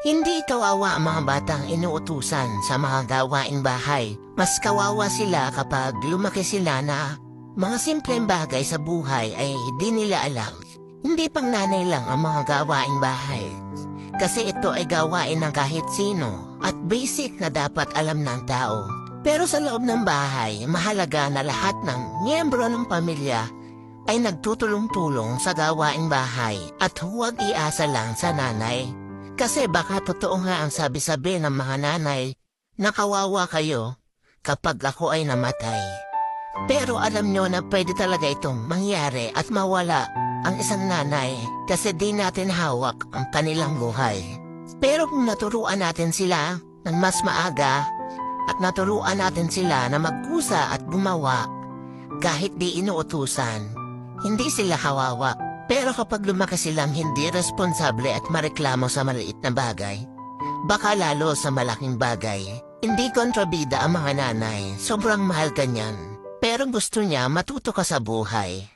Hindi kawawa ang mga batang inuutusan sa mga gawaing bahay. Mas kawawa sila kapag lumaki sila na mga simpleng bagay sa buhay ay di nila alam. Hindi pang nanay lang ang mga gawaing bahay. Kasi ito ay gawain ng kahit sino at basic na dapat alam ng tao. Pero sa loob ng bahay, mahalaga na lahat ng miyembro ng pamilya ay nagtutulong-tulong sa gawaing bahay at huwag iasa lang sa nanay. Kasi baka totoo nga ang sabi-sabi ng mga nanay na kawawa kayo kapag ako ay namatay. Pero alam nyo na pwede talaga itong mangyari at mawala ang isang nanay kasi di natin hawak ang kanilang buhay. Pero kung naturuan natin sila ng mas maaga at naturuan natin sila na magkusa at gumawa kahit di inuutusan, hindi sila kawawa. Pero kapag lumaki silang hindi responsable at mareklamo sa maliit na bagay, baka lalo sa malaking bagay. Hindi kontrabida ang mga nanay, sobrang mahal ka niyan. Pero gusto niya matuto ka sa buhay.